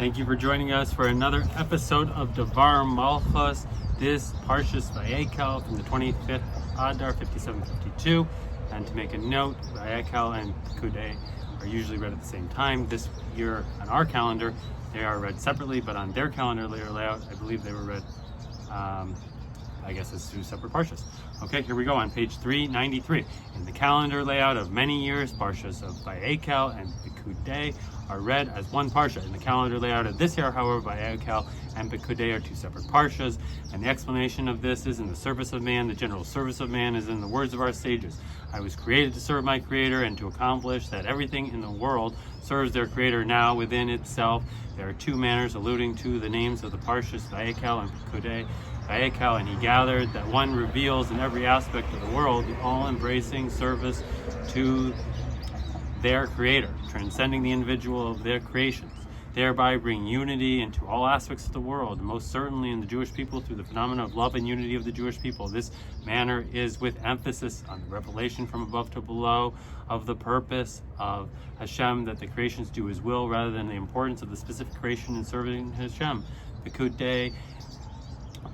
Thank you for joining us for another episode of Dvar Malchus. This Parshas Vayakhel from the 25th Adar 5752. And to make a note, Vayakhel and Pekudei are usually read at the same time. This year on our calendar, they are read separately, but on their calendar layout, I believe they were read, as two separate Parshas. Okay, here we go on page 393. In the calendar layout of many years, Parshas of Vayakhel and Pekudei are read as one Parsha. In the calendar layout of this year, however, Vayakhel and Pekudei are two separate Parshas, and the explanation of this is in the service of man. The general service of man is in the words of our sages. I was created to serve my Creator and to accomplish that everything in the world serves their Creator now within itself. There are two manners alluding to the names of the Parshas, Vayakhel and Pekudei. Vayakhel, and he gathered that one reveals in every aspect of the world the all-embracing service to their Creator, transcending the individual of their creations, thereby bring unity into all aspects of the world, and most certainly in the Jewish people through the phenomena of love and unity of the Jewish people. This manner is with emphasis on the revelation from above to below of the purpose of Hashem, that the creations do His will rather than the importance of the specific creation in serving Hashem. The Pekudei,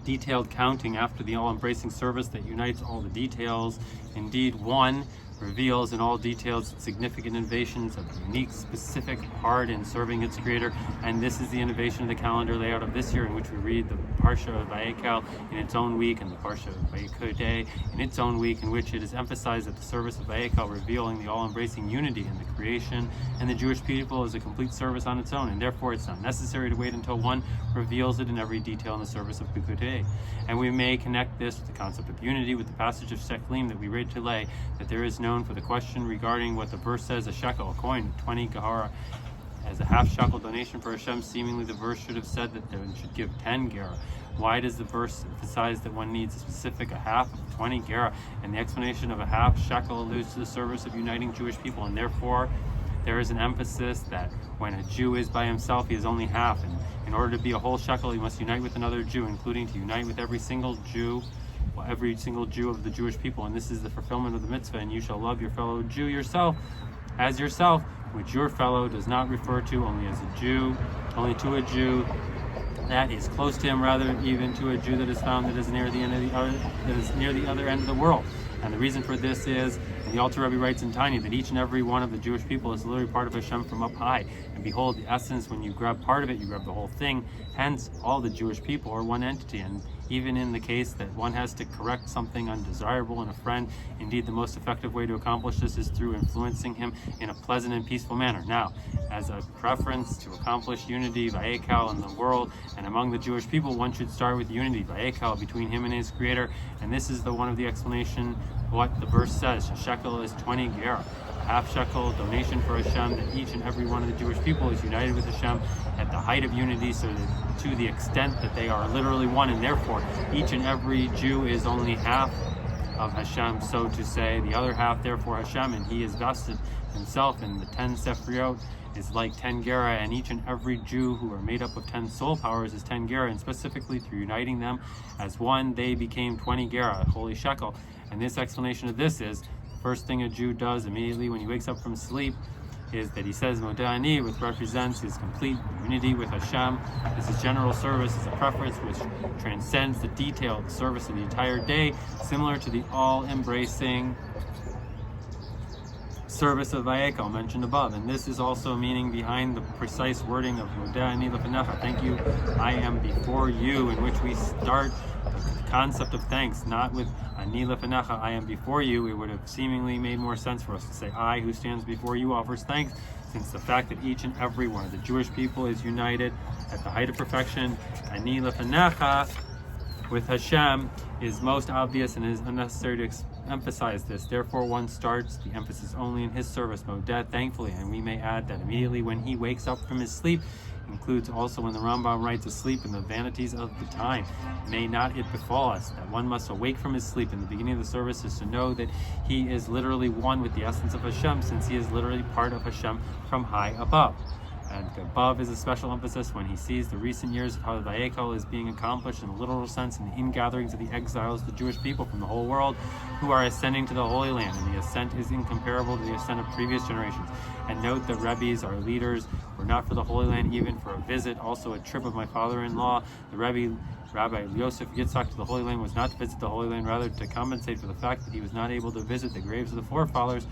detailed counting after the all-embracing service that unites all the details. Indeed, one reveals in all details significant innovations of the unique, specific part in serving its Creator, and this is the innovation of the calendar layout of this year, in which we read the Parsha of Vayakhel in its own week and the Parsha of Pekudei in its own week, in which it is emphasized that the service of Vayakhel, revealing the all-embracing unity in the creation and the Jewish people, is a complete service on its own, and therefore it's not necessary to wait until one reveals it in every detail in the service of Pekudei. And we may connect this with the concept of unity with the passage of Sheklim that we read today, that there is known for the question regarding what the verse says, a shekel, a coin, 20 gehara, as a half shekel donation for Hashem. Seemingly the verse should have said that one should give 10 gera. Why does the verse emphasize that one needs a specific, a half of 20 gera? And the explanation of a half shekel alludes to the service of uniting Jewish people, and therefore there is an emphasis that when a Jew is by himself, he is only half, and in order to be a whole shekel, he must unite with another Jew, including to unite with every single Jew of the Jewish people. And this is the fulfillment of the mitzvah, and you shall love your fellow Jew yourself as yourself, which your fellow does not refer to only as a Jew, only to a Jew that is close to him, rather even to a Jew that is found that is near the other end of the world. And the reason for this is, and the Alter Rebbe writes in Tiny, that each and every one of the Jewish people is literally part of Hashem from up high. And behold, the essence, when you grab part of it, you grab the whole thing. Hence, all the Jewish people are one entity. And even in the case that one has to correct something undesirable in a friend, indeed the most effective way to accomplish this is through influencing him in a pleasant and peaceful manner. Now, as a preference to accomplish unity, Vayakhel, in the world and among the Jewish people, one should start with unity, Vayakhel, between him and his Creator. And this is the one of the explanation what the verse says. A shekel is 20 gera, a half shekel donation for Hashem, that each and every one of the Jewish people is united with Hashem at the height of unity, so that to the extent that they are literally one, and therefore each and every Jew is only half of Hashem, so to say. The other half, therefore, Hashem, and he is vested himself in the 10 Sefriot, is like 10 gera, and each and every Jew who are made up of 10 soul powers is 10 gera, and specifically through uniting them as one, they became 20 gera, a holy shekel. And this explanation of this is, the first thing a Jew does immediately when he wakes up from sleep is that he says Modeh Ani, which represents his complete unity with Hashem. This is general service, is a preference which transcends the detailed service of the entire day, similar to the all-embracing service of Vayakhel mentioned above. And this is also a meaning behind the precise wording of Modeh Ani Lefanecha, thank you, I am before you, in which we start the concept of thanks, not with Ani Lefanecha, I am before you. It would have seemingly made more sense for us to say, I, who stands before you, offers thanks, since the fact that each and every one of the Jewish people is united at the height of perfection, Ani Lefanecha, with Hashem, is most obvious, and it is unnecessary to emphasize this. Therefore, one starts the emphasis only in his service, Modeh, thankfully. And we may add that immediately when he wakes up from his sleep, includes also when the Rambam writes, asleep in the vanities of the time. May not it befall us that one must awake from his sleep in the beginning of the service, is to know that he is literally one with the essence of Hashem, since he is literally part of Hashem from high above. And above is a special emphasis when he sees the recent years of how the Vayakhel is being accomplished in a literal sense in the ingatherings of the exiles, the Jewish people from the whole world, who are ascending to the Holy Land, and the ascent is incomparable to the ascent of previous generations. And note that Rebbes, our leaders, were not for the Holy Land, even for a visit. Also, a trip of my father-in-law, the Rebbe, Rabbi Yosef Yitzhak, to the Holy Land was not to visit the Holy Land, rather to compensate for the fact that he was not able to visit the graves of the forefathers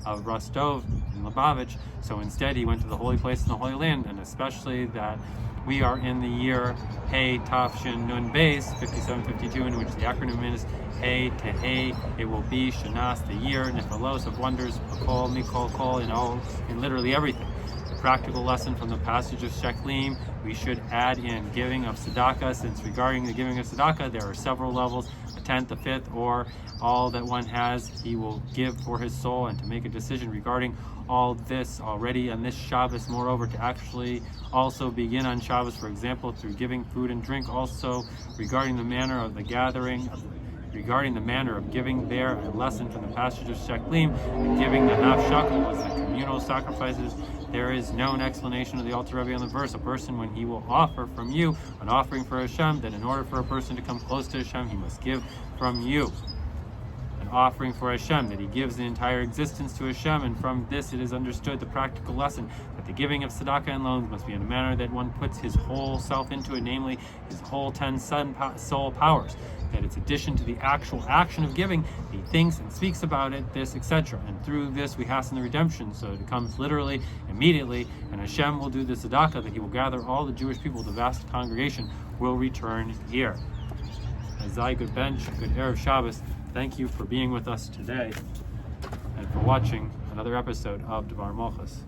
of Rostov and Lubavitch. So instead, he went to the holy place in the Holy Land, and especially that we are in the year Hey Tafshin Nun Beis 5752, in which the acronym is Hey to Hey. It will be Shanas, the year Nifalos of wonders, Kol Mikol Kol, in literally everything. The practical lesson from the passage of Sheklim: we should add in giving of tzedakah, since regarding the giving of tzedakah there are several levels: a tenth, a fifth, or all that one has he will give for his soul. And to make a decision regarding all this already on this Shabbos, moreover to actually also begin on Shabbos, for example, through giving food and drink. Also regarding the manner of the gathering, regarding the manner of giving, there a lesson from the passage of Sheklim: giving the half shekel was the communal sacrifices. There is no explanation of the Alter Rebbe on the verse. A person, when he will offer from you an offering for Hashem, then in order for a person to come close to Hashem, he must give from you an offering for Hashem, that he gives the entire existence to Hashem. And from this it is understood the practical lesson that the giving of tzedakah and loans must be in a manner that one puts his whole self into it, namely his whole 10 soul powers, that it's addition to the actual action of giving, he thinks and speaks about it, this, etc. And through this we hasten the redemption, so it comes literally, immediately, and Hashem will do the tzedakah, that he will gather all the Jewish people, the vast congregation will return here. Azai, good bench, good Erev Shabbos. Thank you for being with us today and for watching another episode of Dvar Malchus.